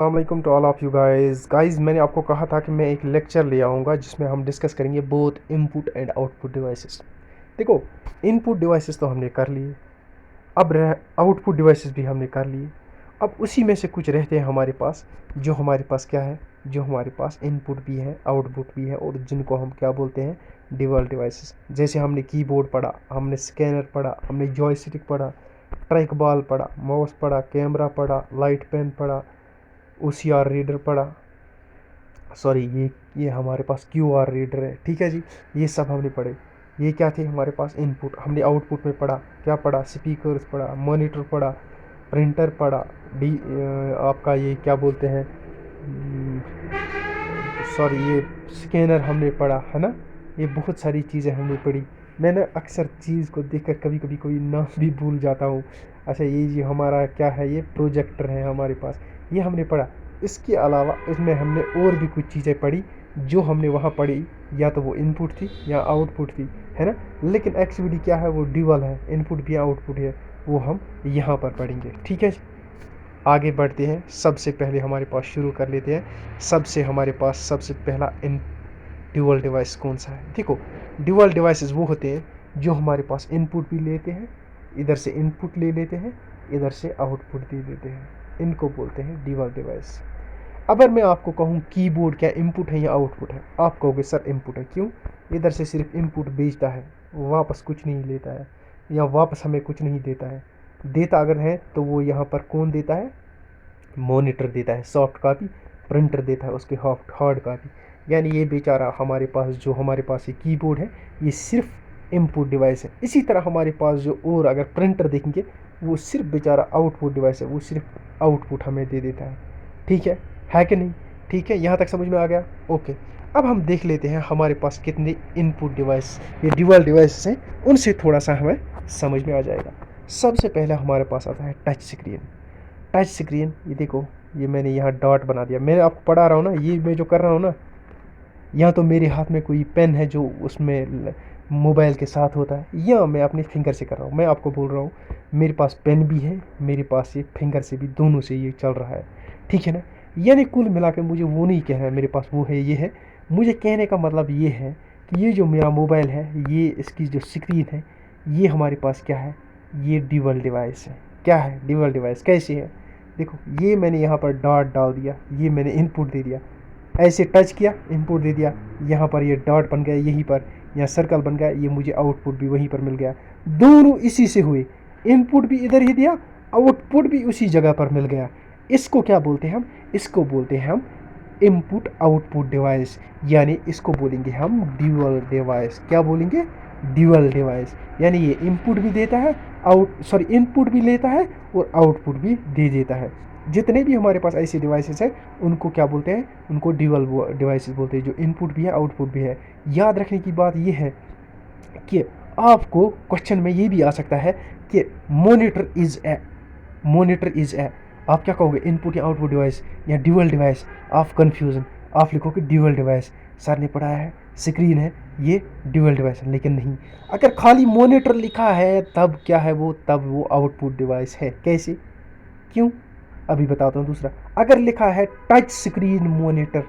अस्सलाम to all of you guys मैंने आपको कहा था कि मैं एक लेक्चर ले आऊँगा जिसमें हम डिस्कस करेंगे both input and output devices. देखो, इनपुट डिवाइसेस तो हमने कर लिए, अब रह आउटपुट डिवाइसेस भी हमने कर लिए। अब उसी में से कुछ रहते हैं हमारे पास, जो हमारे पास क्या है, जो हमारे पास इनपुट भी है आउटपुट भी है और जिनको हम क्या बोलते हैं, डिवल डिवाइसेस। जैसे हमने कीबोर्ड पढ़ा, हमने स्कैनर पढ़ा, हमने जॉयस्टिक पढ़ा, ट्रैक बॉल पढ़ा, माउस पढ़ा, कैमरा पढ़ा, लाइट पेन पढ़ा, OCR रीडर पढ़ा, सॉरी ये हमारे पास QR रीडर है, ठीक है जी। ये सब हमने पढ़े। ये क्या थे हमारे पास इनपुट। हमने आउटपुट में पढ़ा, क्या पढ़ा, स्पीकर्स पढ़ा, मॉनिटर पढ़ा, प्रिंटर पढ़ा, आपका ये क्या बोलते हैं, सॉरी ये स्कैनर हमने पढ़ा है ना। ये बहुत सारी चीज़ें हमने पढ़ी। मैंने अक्सर चीज़ को देखकर कभी कभी कोई नाम भी भूल जाता हूँ। अच्छा, ये जी हमारा क्या है, ये प्रोजेक्टर है हमारे पास, ये हमने पढ़ा। इसके अलावा इसमें हमने और भी कुछ चीज़ें पढ़ी जो हमने वहाँ पढ़ी, या तो वो इनपुट थी या आउटपुट थी, है ना। लेकिन एक्चुअली क्या है, वो ड्यूअल है, इनपुट भी आउटपुट है, वो हम यहाँ पर पढ़ेंगे, ठीक है। आगे बढ़ते हैं। सबसे पहले हमारे पास शुरू कर लेते हैं। हमारे पास सबसे पहला इन ड्यूअल डिवाइस कौन सा है। देखो, ड्यूअल डिवाइसेस वो होते हैं जो हमारे पास इनपुट भी लेते हैं, इधर से इनपुट ले लेते हैं, इधर से आउटपुट दे देते हैं। इनको बोलते हैं ड्यूअल डिवाइस। अगर मैं आपको कहूँ कीबोर्ड क्या इनपुट है या आउटपुट है, आप कहोगे सर इनपुट है। क्यों? इधर से सिर्फ इनपुट भेजता है, वापस कुछ नहीं लेता है, या वापस हमें कुछ नहीं देता है। देता अगर है तो वो यहाँ पर कौन देता है, मॉनिटर देता है, सॉफ्ट कॉपी, प्रिंटर देता है उसके हार्ड कॉपी। यानी ये बेचारा हमारे पास जो हमारे पास ये कीबोर्ड है, ये सिर्फ इनपुट डिवाइस है। इसी तरह हमारे पास जो और अगर प्रिंटर देखेंगे, वो सिर्फ बेचारा आउटपुट डिवाइस है, वो सिर्फ आउटपुट हमें दे देता है, ठीक है कि नहीं। ठीक है, यहाँ तक समझ में आ गया। ओके, अब हम देख लेते हैं हमारे पास कितने इनपुट डिवाइस, ये ड्यूअल डिवाइस हैं, उनसे थोड़ा सा हमें समझ में आ जाएगा। सबसे पहले हमारे पास आता है टच स्क्रीन। टच स्क्रीन, ये देखो, ये मैंने यहाँ डॉट बना दिया। मैं आपको पढ़ा रहा हूँ ना, ये मैं जो कर रहा हूँ ना, यहाँ तो मेरे हाथ में कोई पेन है जो उसमें मोबाइल के साथ होता है, या मैं अपने फिंगर से कर रहा हूँ। मैं आपको बोल रहा हूँ मेरे पास पेन भी है, मेरे पास ये फिंगर से भी, दोनों से ये चल रहा है, ठीक है ना। यानी कुल मिला के मुझे वो नहीं कहना है मेरे पास वो है ये है। मुझे कहने का मतलब ये है कि ये जो मेरा मोबाइल है, ये इसकी जो स्क्रीन है, ये हमारे पास क्या है, ये ड्यूअल डिवाइस है। क्या है ड्यूअल डिवाइस, कैसे है, देखो, ये मैंने यहाँ पर डॉट डाल दिया, ये मैंने इनपुट दे दिया, ऐसे टच किया, इनपुट दे दिया, यहाँ पर ये डॉट बन गया, यहीं पर यहाँ सर्कल बन गया, ये मुझे आउटपुट भी वहीं पर मिल गया। दोनों इसी से हुए, इनपुट भी इधर ही दिया, आउटपुट भी उसी जगह पर मिल गया। इसको क्या बोलते हैं हम, इसको बोलते हैं हम इनपुट आउटपुट डिवाइस, यानी इसको बोलेंगे हम ड्यूअल डिवाइस। क्या बोलेंगे, ड्यूअल डिवाइस। यानी ये इनपुट भी देता है, इनपुट भी लेता है और आउटपुट भी दे देता है। जितने भी हमारे पास ऐसे डिवाइसेस हैं, उनको क्या बोलते हैं, उनको ड्यूअल डिवाइसेस बोलते हैं, जो इनपुट भी है आउटपुट भी है। याद रखने की बात यह है कि आपको क्वेश्चन में ये भी आ सकता है कि मॉनिटर इज ए, आप क्या कहोगे, इनपुट या आउटपुट डिवाइस या ड्यूअल डिवाइस। आप कंफ्यूजन, आप लिखोगे ड्यूअल डिवाइस। सर ने पढ़ाया है स्क्रीन है, ये ड्यूअल डिवाइस है, लेकिन नहीं। अगर खाली मॉनिटर लिखा है तब क्या है वो, तब वो आउटपुट डिवाइस है। कैसे, क्यों, अभी बताता हूँ। दूसरा, अगर लिखा है touch screen monitor,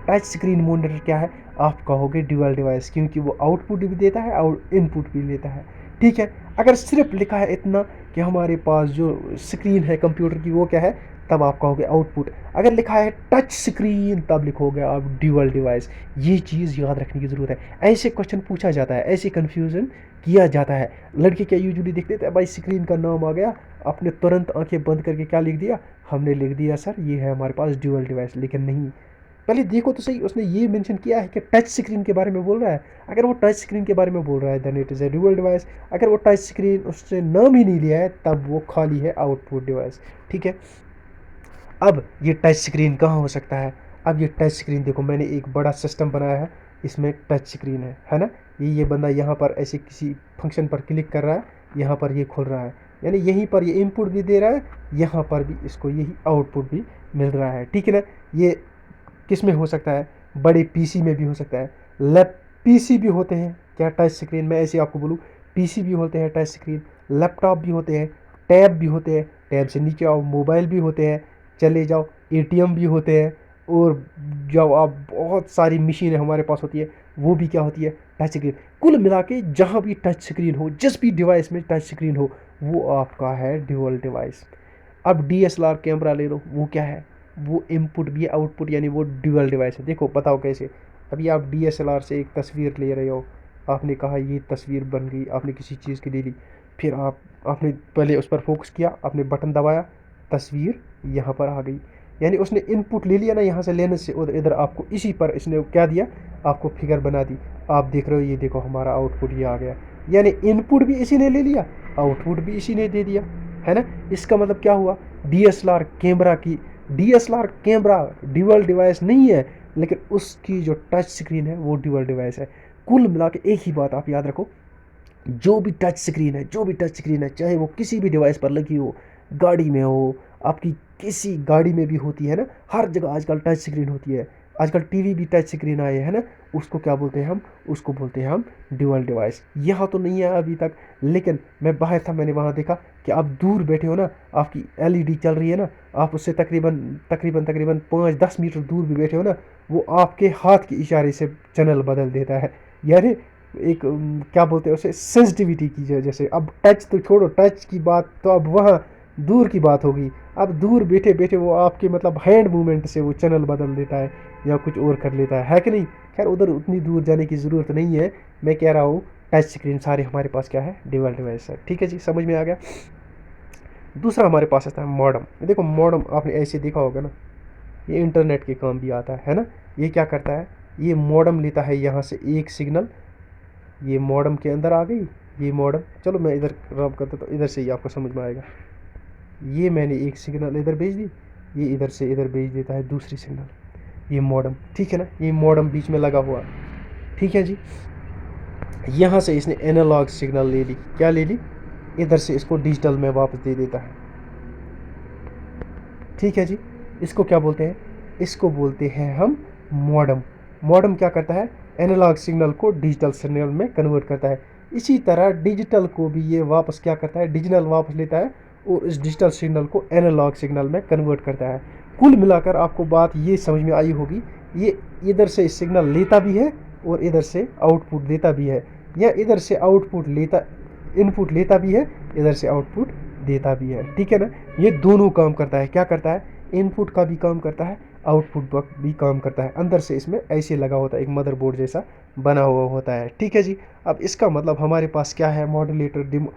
touch screen monitor क्या है, आप कहोगे ड्यूअल डिवाइस, क्योंकि वो आउटपुट भी देता है और इनपुट भी लेता है, ठीक है। अगर सिर्फ लिखा है इतना कि हमारे पास जो स्क्रीन है कंप्यूटर की वो क्या है, तब आप कहोगे आउटपुट। अगर लिखा है टच स्क्रीन, तब लिखोगे आप ड्यूअल डिवाइस। ये चीज़ याद रखने की ज़रूरत है। ऐसे क्वेश्चन पूछा जाता है, ऐसे कन्फ्यूज़न किया जाता है। लड़के क्या यूजुअली देखते थे, भाई स्क्रीन का नाम आ गया, आपने तुरंत आंखें बंद करके क्या लिख दिया, हमने लिख दिया सर ये है हमारे पास ड्यूअल डिवाइस। लेकिन नहीं, पहले देखो तो सही, उसने ये मेंशन किया है कि टच स्क्रीन के बारे में बोल रहा है। अगर वो टच स्क्रीन के बारे में बोल रहा है then it is a dual device. अगर वो टच स्क्रीन उससे नाम ही नहीं लिया है, तब वो खाली है आउटपुट डिवाइस, ठीक है। अब ये टच स्क्रीन कहाँ हो सकता है, अब ये टच स्क्रीन देखो, मैंने एक बड़ा सिस्टम बनाया है, इसमें टच स्क्रीन है ना। ये बंदा यहाँ पर ऐसे किसी फंक्शन पर क्लिक कर रहा है, यहाँ पर ये खुल रहा है, यानी यहीं पर ये इनपुट भी दे रहा है, यहाँ पर भी इसको यही आउटपुट भी मिल रहा है, ठीक है ना। ये किस में हो सकता है, बड़े पीसी में भी हो सकता है, लैप पीसी भी होते हैं क्या टच स्क्रीन में, ऐसे आपको बोलूँ, पीसी भी होते हैं टच स्क्रीन, लैपटॉप भी होते हैं, टैब भी होते हैं, टैब से नीचे आओ मोबाइल भी होते हैं, चले जाओ, एटीएम भी होते हैं, और जब आप बहुत सारी मशीनें हमारे पास होती है वो भी क्या होती है, टच स्क्रीन। कुल मिला के जहाँ भी टच स्क्रीन हो, जिस भी डिवाइस में टच स्क्रीन हो, वो आपका है ड्यूअल डिवाइस। अब डीएसएलआर कैमरा ले लो, वो क्या है, वो इनपुट भी आउटपुट, यानी वो ड्यूअल डिवाइस है। देखो बताओ कैसे। अभी आप डीएसएलआर से एक तस्वीर ले रहे हो, आपने कहा ये तस्वीर बन गई, आपने किसी चीज़ की ले ली, फिर आपने पहले उस पर फोकस किया, आपने बटन दबाया, तस्वीर यहाँ पर आ गई। यानी उसने इनपुट ले लिया ना यहाँ से लेने से, और इधर आपको इसी पर इसने क्या दिया, आपको फिगर बना दी। आप देख रहे हो, ये देखो हमारा आउटपुट ये आ गया। यानी इनपुट भी इसी ने ले लिया, आउटपुट भी इसी ने दे दिया, है ना। इसका मतलब क्या हुआ, डीएसएलआर कैमरा ड्यूअल डिवाइस नहीं है, लेकिन उसकी जो टच स्क्रीन है वो ड्यूअल डिवाइस है। कुल मिला के एक ही बात आप याद रखो, जो भी टच स्क्रीन है, जो भी टच स्क्रीन है, चाहे वो किसी भी डिवाइस पर लगी हो, गाड़ी में हो, आपकी किसी गाड़ी में भी होती है ना, हर जगह आजकल टच स्क्रीन होती है। आजकल टीवी भी टच स्क्रीन आए है ना, उसको क्या बोलते हैं हम, उसको बोलते हैं हम ड्यूअल डिवाइस। यहाँ तो नहीं है अभी तक, लेकिन मैं बाहर था, मैंने वहाँ देखा कि आप दूर बैठे हो ना, आपकी एलईडी चल रही है ना, आप उससे तकरीबन तकरीबन तकरीबन 5-10 मीटर दूर भी बैठे हो ना, वो आपके हाथ के इशारे से चैनल बदल देता है। यानी एक क्या बोलते हैं उसे, सेंसिटिविटी की वजह से। अब टच तो छोड़ो, टच की बात तो अब वहाँ दूर की बात होगी, अब दूर बैठे बैठे वो आपके मतलब हैंड मूवमेंट से वो चैनल बदल देता है या कुछ और कर लेता है कि नहीं। खैर उधर उतनी दूर जाने की ज़रूरत नहीं है, मैं कह रहा हूँ टच स्क्रीन सारे हमारे पास क्या है, ड्यूअल डिवाइस है। ठीक है जी, समझ में आ गया। दूसरा हमारे पास आता है मॉडम। देखो मॉडम आपने ऐसे देखा होगा ना, ये इंटरनेट के काम भी आता है ना। ये क्या करता है, ये मॉडम लेता है यहाँ से एक सिग्नल, ये मॉडम के अंदर आ गई, ये मॉडम, चलो मैं इधर रब करता तो इधर से ही आपको समझ में आएगा। ये मैंने एक सिग्नल इधर भेज दी, ये इधर से इधर भेज देता है दूसरी सिग्नल, ये मॉडम, ठीक है ना, ये मॉडम बीच में लगा हुआ, ठीक है जी। यहाँ से इसने एनालॉग सिग्नल ले ली, क्या ले ली, इधर से इसको डिजिटल में वापस दे देता है, ठीक है जी। इसको क्या बोलते हैं, इसको बोलते हैं हम मॉडम। मॉडम क्या करता है, एनालॉग सिग्नल को डिजिटल सिग्नल में कन्वर्ट करता है। इसी तरह डिजिटल को भी ये वापस क्या करता है, डिजिटल वापस लेता है और इस डिजिटल सिग्नल को एनालॉग सिग्नल में कन्वर्ट करता है। कुल मिलाकर आपको बात ये समझ में आई होगी, ये इधर से सिग्नल लेता भी है और इधर से आउटपुट देता भी है, या इधर से आउटपुट लेता, इनपुट लेता भी है, इधर से आउटपुट देता भी है, ठीक है ना। ये दोनों काम करता है, क्या करता है, इनपुट का भी काम करता है, आउटपुट भी काम करता है। अंदर से इसमें ऐसे लगा होता है, एक मदरबोर्ड जैसा बना हुआ होता है, ठीक है जी। अब इसका मतलब हमारे पास क्या है, मॉड्यूलेटर,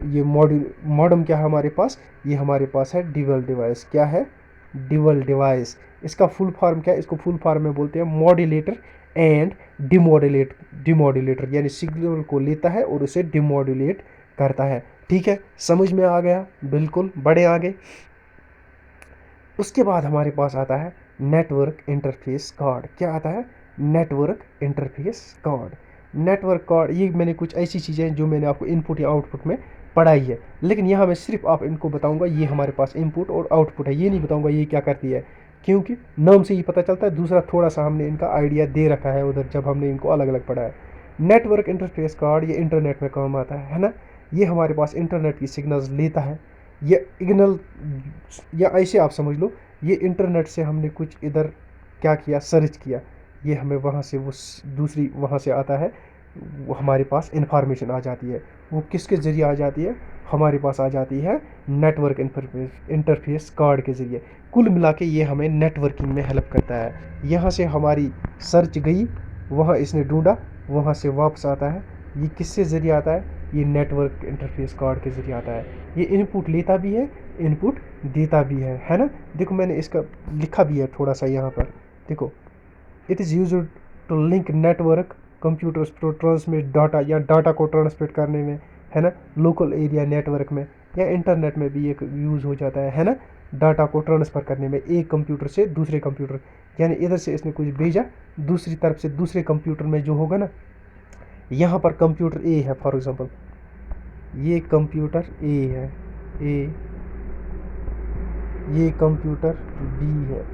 ये मॉडम क्या है हमारे पास, ये हमारे पास है ड्यूअल डिवाइस। क्या है, ड्यूअल डिवाइस। इसका फुल फॉर्म क्या है, इसको फुल फॉर्म में बोलते हैं मॉड्यूलेटर एंड डिमॉड्यूलेटर, यानी सिग्नल को लेता है और उसे डिमॉड्यूलेट करता है। ठीक है, समझ में आ गया, बिल्कुल बड़े आगे। उसके बाद हमारे पास आता है नेटवर्क इंटरफेस कार्ड। क्या आता है, network interface card. Network card, ये मैंने कुछ ऐसी चीज़ें हैं जो मैंने आपको इनपुट या आउटपुट में पढ़ाई है, लेकिन यहाँ मैं सिर्फ आप इनको बताऊंगा, ये हमारे पास इनपुट और आउटपुट है, ये नहीं बताऊंगा ये क्या करती है, क्योंकि नाम से ही पता चलता है। दूसरा थोड़ा सा हमने इनका आइडिया दे रखा है उधर जब हमने इनको अलग अलग पढ़ा है। नेटवर्क इंटरफेस कार्ड ये इंटरनेट में काम आता है ना। ये हमारे पास इंटरनेट की सिग्नल्स लेता है, ये सिग्नल, या ऐसे आप समझ लो, ये इंटरनेट से हमने कुछ इधर क्या किया, सर्च किया, ये हमें वहाँ से वो दूसरी वहाँ से आता है, वो हमारे पास इंफॉर्मेशन आ जाती है। वो किसके ज़रिए आ जाती है, हमारे पास आ जाती है नेटवर्क इंटरफेस कार्ड के ज़रिए। कुल मिला के ये हमें नेटवर्किंग में हेल्प करता है। यहाँ से हमारी सर्च गई, वहाँ इसने ढूंढा, वहाँ से वापस आता है। ये किससे ज़रिए आता है, ये नेटवर्क इंटरफेस कार्ड के ज़रिए आता है। ये इनपुट लेता भी है, इनपुट देता भी है ना। देखो मैंने इसका लिखा भी है थोड़ा सा यहाँ पर, देखो, it is used to link network computers to transmit data, या डाटा को ट्रांसमिट करने में, है ना, लोकल एरिया नेटवर्क में या इंटरनेट में भी एक यूज़ हो जाता है ना, डाटा को ट्रांसफ़र करने में एक कंप्यूटर से दूसरे कंप्यूटर। यानी इधर से इसने कुछ भेजा, दूसरी तरफ से दूसरे कंप्यूटर में जो होगा ना, यहाँ पर कंप्यूटर ए है फॉर एग्जांपल, ये कंप्यूटर ए है, ए, ये कंप्यूटर बी है।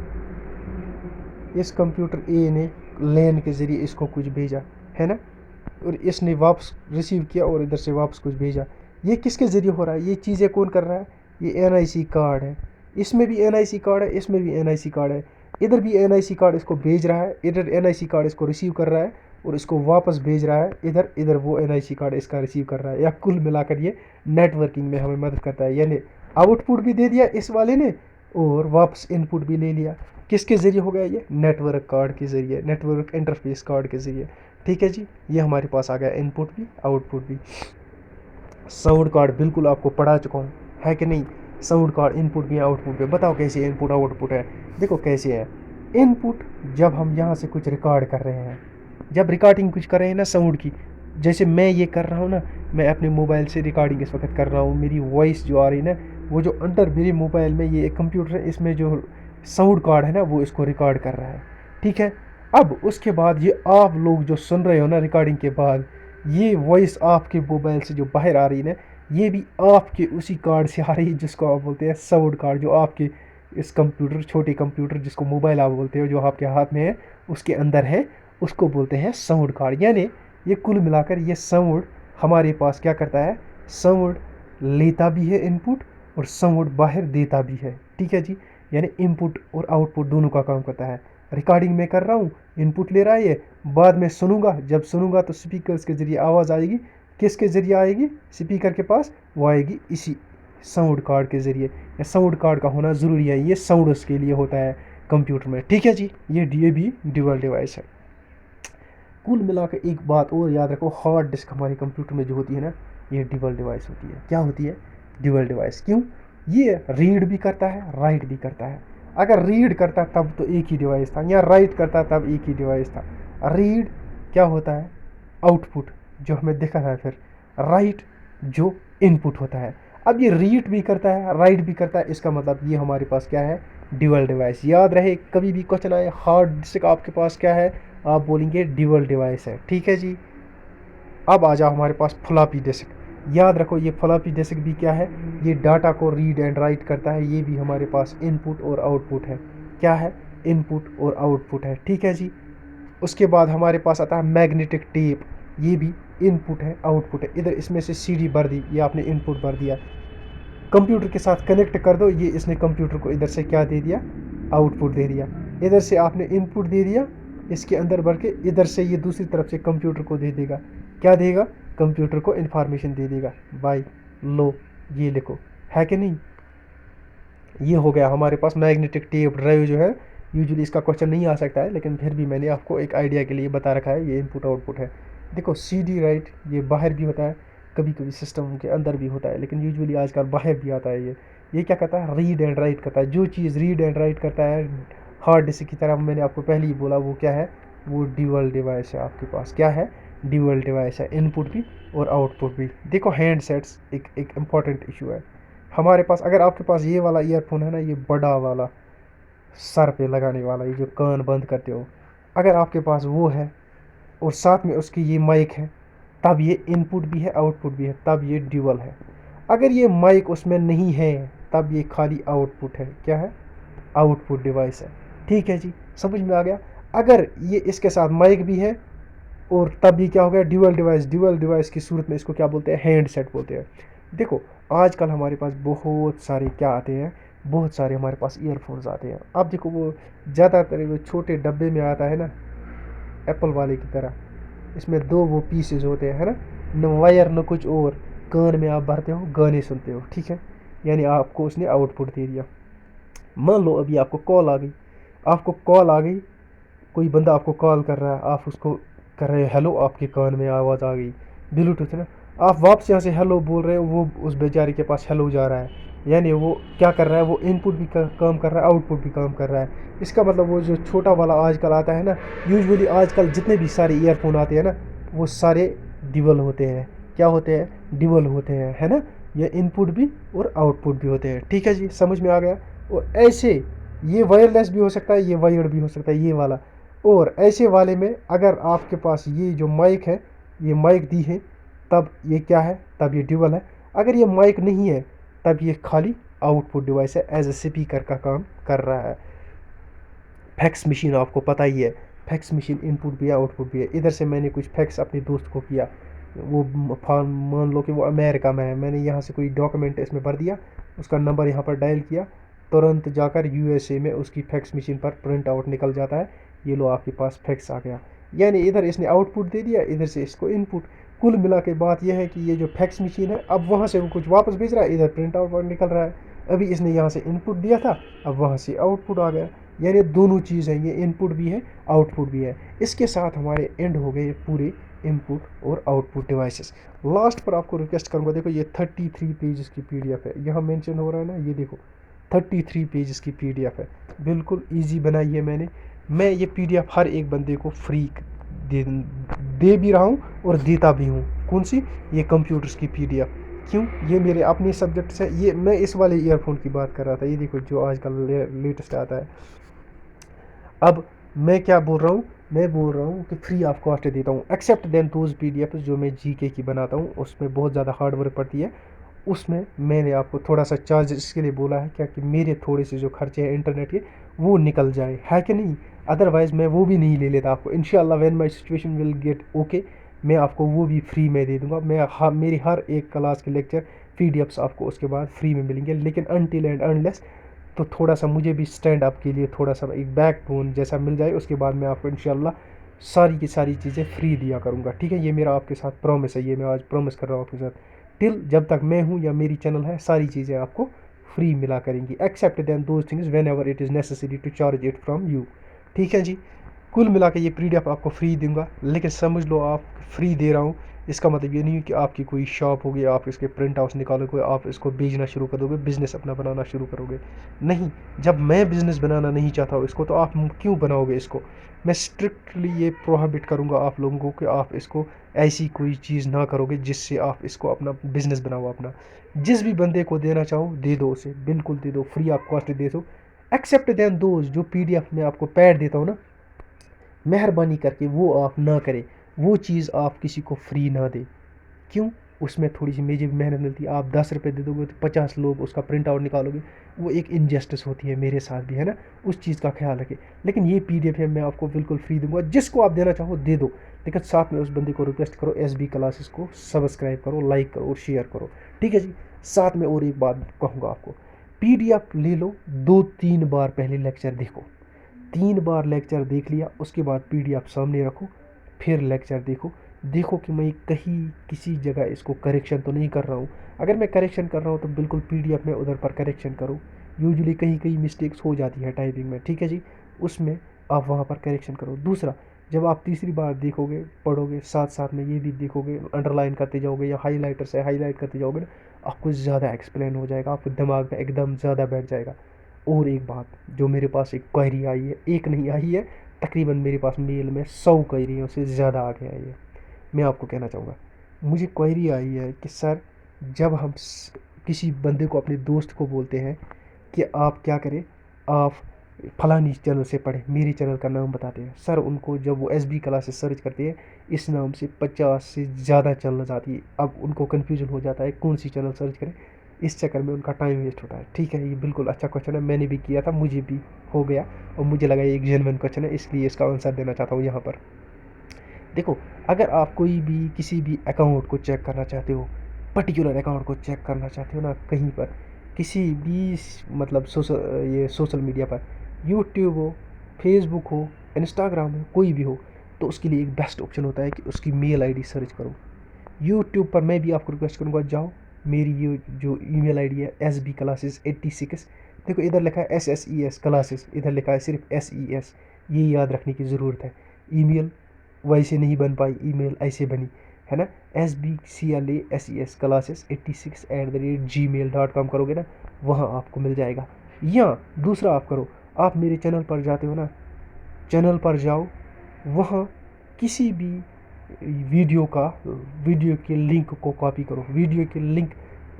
इस कंप्यूटर ए ने लैन के ज़रिए इसको कुछ भेजा, है ना, और इसने वापस रिसीव किया और इधर से वापस कुछ भेजा। ये किसके ज़रिए हो रहा है, ये चीज़ें कौन कर रहा है, ये एनआईसी कार्ड है। इसमें भी NIC कार्ड है, इसमें भी NIC कार्ड है, इधर भी NIC कार्ड इसको भेज रहा है, इधर NIC कार्ड इसको रिसीव कर रहा है और इसको वापस भेज रहा है, इधर इधर वो NIC कार्ड इसका रिसीव कर रहा है। या कुल मिलाकर ये नेटवर्किंग में हमें मदद करता है, यानी आउटपुट भी दे दिया इस वाले ने और वापस इनपुट भी ले लिया। किसके ज़रिए हो गया ये? नेटवर्क कार्ड के ज़रिए, नेटवर्क इंटरफेस कार्ड के ज़रिए। ठीक है जी, ये हमारे पास आ गया इनपुट भी आउटपुट भी। साउंड कार्ड बिल्कुल आपको पढ़ा चुका हूँ, है कि नहीं? साउंड कार्ड इनपुट भी आउटपुट भी। बताओ कैसे इनपुट आउटपुट है? देखो कैसे है इनपुट, जब हम यहाँ से कुछ रिकॉर्ड कर रहे हैं, जब रिकॉर्डिंग कुछ कर रहे हैं ना साउंड की, जैसे मैं ये कर रहा हूँ ना, मैं अपने मोबाइल से रिकॉर्डिंग इस वक्त कर रहा हूँ, मेरी वॉइस जो आ रही है ना, वो जो अंदर मेरे मोबाइल में ये एक कंप्यूटर है, इसमें जो साउंड कार्ड है ना वो इसको रिकॉर्ड कर रहा है। ठीक है, अब उसके बाद ये आप लोग जो सुन रहे हो ना रिकॉर्डिंग के बाद, ये वॉइस आपके मोबाइल से जो बाहर आ रही है ना, ये भी आपके उसी कार्ड से आ रही है जिसको आप बोलते हैं साउंड कार्ड, जो आपके इस कंप्यूटर, छोटे कंप्यूटर जिसको मोबाइल आप बोलते हो, जो आपके हाथ में है उसके अंदर है, उसको बोलते हैं साउंड कार्ड। यानी ये कुल मिलाकर ये साउंड हमारे पास क्या करता है? साउंड लेता भी है इनपुट और साउंड बाहर देता भी है। ठीक है जी, यानी इनपुट और आउटपुट दोनों का काम करता है। रिकॉर्डिंग में कर रहा हूँ, इनपुट ले रहा है ये, बाद में सुनूंगा, जब सुनूंगा तो स्पीकर्स के ज़रिए आवाज़ आएगी। किसके ज़रिए आएगी? स्पीकर के पास, वो आएगी इसी साउंड कार्ड के ज़रिए। या साउंड कार्ड का होना ज़रूरी है, ये साउंड उसके लिए होता है कंप्यूटर में। ठीक है जी, ये भी ड्यूअल डिवाइस है। कुल मिलाकर एक बात और याद रखो, हार्ड डिस्क हमारे कंप्यूटर में जो होती है ना, ये ड्यूअल डिवाइस होती है। क्या होती है? Dual device. क्यों? ये रीड भी करता है, राइट भी करता है। अगर रीड करता तब तो एक ही डिवाइस था, या राइट करता तब एक ही डिवाइस था। रीड क्या होता है? आउटपुट जो हमें दिखा था, फिर राइट जो इनपुट होता है। अब ये रीड भी करता है, राइट भी करता है, इसका मतलब ये हमारे पास क्या है? Dual device. याद रहे, कभी भी क्वेश्चन आए हार्ड डिस्क आपके पास क्या है, आप बोलेंगे ड्यूअल डिवाइस है। ठीक है जी, अब आ जाओ हमारे पास फ्लॉपी डिस्क। याद रखो, ये फ्लॉपी डिस्क भी क्या है? ये डाटा को रीड एंड राइट करता है, ये भी हमारे पास इनपुट और आउटपुट है। क्या है? इनपुट और आउटपुट है। ठीक है जी, उसके बाद हमारे पास आता है मैग्नेटिक टेप, ये भी इनपुट है आउटपुट है। इधर इसमें से CD भर दी, ये आपने इनपुट भर दिया, कंप्यूटर के साथ कनेक्ट कर दो, ये इसने कंप्यूटर को इधर से क्या दे दिया? आउटपुट दे दिया। इधर से आपने इनपुट दे दिया, इसके अंदर भर के, इधर से ये दूसरी तरफ से कंप्यूटर को दे देगा। क्या देगा? कंप्यूटर को इन्फॉर्मेशन दे देगा। भाई लो, ये लिखो, है कि नहीं? ये हो गया हमारे पास मैग्नेटिक टेप ड्राइव जो है। यूजुअली इसका क्वेश्चन नहीं आ सकता है, लेकिन फिर भी मैंने आपको एक आइडिया के लिए बता रखा है, ये इनपुट आउटपुट है। देखो CD राइट, ये बाहर भी होता है, कभी कभी सिस्टम के अंदर भी होता है, लेकिन यूजुअली आजकल बाहर भी आता है। ये क्या करता है? रीड एंड राइट करता है। जो चीज़ रीड एंड राइट करता है हार्ड डिस्क की तरह, मैंने आपको पहले ही बोला, वो क्या है? वो ड्यूअल डिवाइस है आपके पास। क्या है? ड्यूअल डिवाइस है, इनपुट भी और आउटपुट भी। देखो हैंडसेट्स एक इम्पॉर्टेंट इशू है हमारे पास। अगर आपके पास ये वाला ईयरफोन है ना, ये बड़ा वाला सर पे लगाने वाला, ये जो कान बंद करते हो, अगर आपके पास वो है और साथ में उसकी ये माइक है, तब ये इनपुट भी है आउटपुट भी है, तब ये ड्यूअल है। अगर ये माइक उसमें नहीं है, तब ये खाली आउटपुट है। क्या है? आउटपुट डिवाइस है। ठीक है जी, समझ में आ गया? अगर ये इसके साथ माइक भी है और तब ये क्या हो गया? Dual device. ड्यूअल डिवाइस की सूरत में इसको क्या बोलते हैं? हैंडसेट बोलते हैं। देखो आजकल हमारे पास बहुत सारे क्या आते हैं, बहुत सारे हमारे पास ईयरफोन्स आते हैं। अब देखो वो ज़्यादातर वो छोटे डब्बे में आता है ना, एप्पल वाले की तरह, इसमें 2 वो पीसेज होते हैं, है ना, न वायर न कुछ और, कान में आप भरते हो, गाने सुनते हो। ठीक है, यानी आपको उसने आउटपुट दे दिया। मान लो अभी आपको कॉल आ गई, आपको कॉल आ गई, कोई बंदा आपको कॉल कर रहा है, आप उसको कर रहे हो हेलो, आपके कान में आवाज़ आ गई, ब्लूटूथ है ना, आप वापस यहाँ से हेलो बोल रहे हो, वो उस बेचारे के पास हेलो जा रहा है। यानी वो क्या कर रहा है? वो इनपुट भी काम कर रहा है, आउटपुट भी काम कर रहा है। इसका मतलब वो जो छोटा वाला आजकल आता है ना, यूजुअली आजकल जितने भी सारे ईयरफोन आते हैं ना, वो सारे ड्यूअल होते हैं। क्या होते हैं? ड्यूअल होते हैं, है ना। ये इनपुट भी और आउटपुट भी होते हैं। ठीक है जी, समझ में आ गया? और ऐसे ये वायरलेस भी हो सकता है, ये वायर्ड भी हो सकता है, ये वाला। और ऐसे वाले में अगर आपके पास ये जो माइक है, ये माइक दी है, तब ये क्या है? तब ये ड्यूअल है। अगर ये माइक नहीं है, तब ये खाली आउटपुट डिवाइस है, एज ए स्पीकर का काम कर रहा है। फैक्स मशीन आपको पता ही है, फैक्स मशीन इनपुट भी है आउटपुट भी है। इधर से मैंने कुछ फैक्स अपने दोस्त को किया, वो मान लो कि वो अमेरिका में है, मैंने यहाँ से कोई डॉक्यूमेंट इसमें भर दिया, उसका नंबर यहाँ पर डायल किया, तुरंत जाकर यूएसए में उसकी फैक्स मशीन पर प्रिंट आउट निकल जाता है। ये लो आपके पास फैक्स आ गया। यानी इधर इसने आउटपुट दे दिया, इधर से इसको इनपुट। कुल मिला के बात यह है कि ये जो फैक्स मशीन है, अब वहाँ से वो कुछ वापस भेज रहा है, इधर प्रिंट आउट निकल रहा है। अभी इसने यहाँ से इनपुट दिया था, अब वहाँ से आउटपुट आ गया। यानी दोनों चीज़ हैं, ये इनपुट भी है आउटपुट भी है। इसके साथ हमारे एंड हो गए पूरे इनपुट और आउटपुट डिवाइसेस। लास्ट पर आपको रिक्वेस्ट करूँगा, देखो ये 33 पेजेस की पीडीएफ है, यहाँ मेंशन हो रहा है ना, ये देखो 33 पेजेस की पीडीएफ है। बिल्कुल ईजी बनाई है मैंने। मैं ये पीडीएफ हर एक बंदे को फ्री दे भी रहा हूँ और देता भी हूँ। कौन सी? ये कंप्यूटर्स की पीडीएफ। क्यों? ये मेरे अपने सब्जेक्ट से, ये मैं इस वाले ईयरफोन की बात कर रहा था, ये देखो जो आजकल लेटेस्ट आता है। अब मैं क्या बोल रहा हूँ, मैं बोल रहा हूँ कि फ्री ऑफ कॉस्ट देता हूँ, एक्सेप्ट देन दोज पीडीएफ जो मैं जीके की बनाता हूँ, उसमें बहुत ज़्यादा हार्ड वर्क पड़ती है। उसमें मैंने आपको थोड़ा सा चार्ज इसके लिए बोला है क्या कि मेरे थोड़े से जो खर्चे हैं इंटरनेट के वो निकल जाए, है कि नहीं? अदरवाइज़ मैं वो भी नहीं ले लेता आपको। इंशाल्लाह when my situation will get okay, मैं आपको वो भी फ्री में दे दूंगा। मेरी हर एक क्लास के लेक्चर पीडीएफ्स आपको उसके बाद फ्री में मिलेंगे। लेकिन अनटिल एंड अनलेस तो थोड़ा सा मुझे भी स्टैंड अप के लिए थोड़ा सा एक बैकबोन जैसा मिल जाए, उसके बाद मैं आपको इंशाल्लाह सारी की सारी चीज़ें फ्री दिया करूँगा। ठीक है, ये मेरा आपके साथ प्रॉमिस है, ये मैं आज प्रॉमिस कर रहा हूँ आपके साथ। टिल जब तक मैं हूँ या मेरी चैनल है, सारी चीज़ें आपको फ्री मिला करेंगी, except then those things whenever it is necessary to charge it from you. ठीक है जी। कुल मिला के ये पीडीएफ आपको फ्री दूंगा, लेकिन समझ लो आप फ्री दे रहा हूँ, इसका मतलब ये नहीं है कि आपकी कोई शॉप होगी, आप इसके प्रिंट आउट्स निकालोगे, आप इसको बेचना शुरू कर दोगे, बिज़नेस अपना बनाना शुरू करोगे। नहीं, जब मैं बिज़नेस बनाना नहीं चाहता हूँ इसको, तो आप क्यों बनाओगे इसको? मैं स्ट्रिक्टली ये प्रोहिबिट करूँगा आप लोगों को कि आप इसको ऐसी कोई चीज़ ना करोगे जिससे आप इसको अपना बिज़नेस बनाओ अपना। जिस भी बंदे को देना चाहो दे दो उसे, बिल्कुल दे दो, फ्री ऑफ कॉस्ट दे दो। एक्सेप्ट देन दोज जो पीडीएफ में आपको पैड देता हूँ ना, मेहरबानी करके वो आप ना करें, वो चीज़ आप किसी को फ्री ना दें। क्यों? उसमें थोड़ी सी मुझे भी मेहनत मिलती है। आप 10 रुपये दे दोगे तो 50 लोग उसका प्रिंट आउट निकालोगे, वो एक इनजस्टिस होती है, मेरे साथ भी है ना, उस चीज़ का ख्याल रखें। लेकिन ये पीडीएफ है मैं आपको बिल्कुल फ्री दूंगा, जिसको आप देना चाहो दे दो, लेकिन साथ में उस बंदे को रिक्वेस्ट करो एसबी क्लासेस को सब्सक्राइब करो, लाइक करो और शेयर करो। ठीक है जी। साथ में और एक बात कहूँगा आपको, पीडीएफ ले लो, 2-3 बार पहले लेक्चर देखो, 3 बार लेक्चर देख लिया उसके बाद पीडीएफ सामने रखो, फिर लेक्चर देखो, देखो कि मैं कहीं किसी जगह इसको करेक्शन तो नहीं कर रहा हूँ। अगर मैं करेक्शन कर रहा हूँ तो बिल्कुल पीडीएफ में उधर पर करेक्शन करो। यूजुअली कहीं कहीं मिस्टेक्स हो जाती है टाइपिंग में, ठीक है जी, उसमें आप वहाँ पर करेक्शन करो। दूसरा, जब आप तीसरी बार देखोगे पढ़ोगे, साथ साथ में ये भी देखोगे, अंडरलाइन करते जाओगे या हाईलाइटर से हाईलाइट करते जाओगे ना, आपको ज़्यादा एक्सप्लेन हो जाएगा, आपको दिमाग में एकदम ज़्यादा बैठ जाएगा। और एक बात, जो मेरे पास एक क्वेरी आई है, एक नहीं आई है, तकरीबन मेरे पास मेल में 100 क्वेरियों से ज़्यादा आ गया है ये, मैं आपको कहना चाहूँगा। मुझे क्वेरी आई है कि सर, जब हम किसी बंदे को, अपने दोस्त को बोलते हैं कि आप क्या करें, आप फलानी चैनल से पढ़ें, मेरे चैनल का नाम बताते हैं, सर उनको जब वो एसबी क्लासेस सर्च करते हैं, इस नाम से 50 से ज़्यादा चैनल आती है। अब उनको कन्फ्यूजन हो जाता है कौन सी चैनल सर्च करें, इस चक्कर में उनका टाइम वेस्ट होता है। ठीक है, ये बिल्कुल अच्छा क्वेश्चन है, मैंने भी किया था, मुझे भी हो गया और मुझे लगा ये एक जेन्युइन क्वेश्चन है, इसलिए इसका आंसर देना चाहता हूँ यहाँ पर। देखो, अगर आप कोई भी किसी भी अकाउंट को चेक करना चाहते हो, पर्टिकुलर अकाउंट को चेक करना चाहते हो ना, कहीं पर किसी भी मतलब सोशल मीडिया पर, यूट्यूब हो, फेसबुक हो, इंस्टाग्राम हो, कोई भी हो, तो उसके लिए एक बेस्ट ऑप्शन होता है कि उसकी मेल आईडी सर्च करो। यूट्यूब पर मैं भी आपको रिक्वेस्ट करूँगा, जाओ, मेरी ये जो ईमेल आईडी है SB Classes86, देखो इधर लिखा है SSES क्लासेस, इधर लिखा है सिर्फ SES, ये याद रखने की ज़रूरत है। ईमेल वैसे नहीं बन पाई, ईमेल ऐसे बनी है ना, SBCLASES classes86@gmail.com करोगे ना, वहाँ आपको मिल जाएगा। या दूसरा आप करो, आप मेरे चैनल पर जाते हो ना, चैनल पर जाओ, वहाँ किसी भी वीडियो के लिंक को कॉपी करो, वीडियो के लिंक,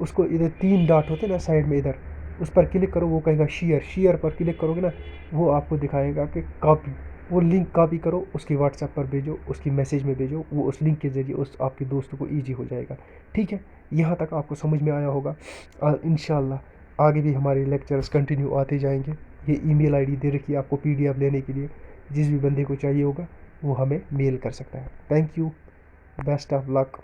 उसको इधर 3 डॉट होते ना साइड में, इधर उस पर क्लिक करो, वो कहेगा शेयर, शेयर पर क्लिक करोगे ना, वो आपको दिखाएगा कि कॉपी, वो लिंक कॉपी करो, उसकी व्हाट्सएप पर भेजो, उसकी मैसेज में भेजो, वो उस लिंक के ज़रिए उस आपके दोस्त को ईजी हो जाएगा। ठीक है, यहाँ तक आपको समझ में आया होगा। इंशाल्लाह आगे भी हमारे लेक्चर्स कंटिन्यू आते जाएंगे। ये ईमेल आईडी दे रखी है आपको पीडीएफ लेने के लिए, जिस भी बंदे को चाहिए होगा वो हमें मेल कर सकता है। Thank you, best of luck.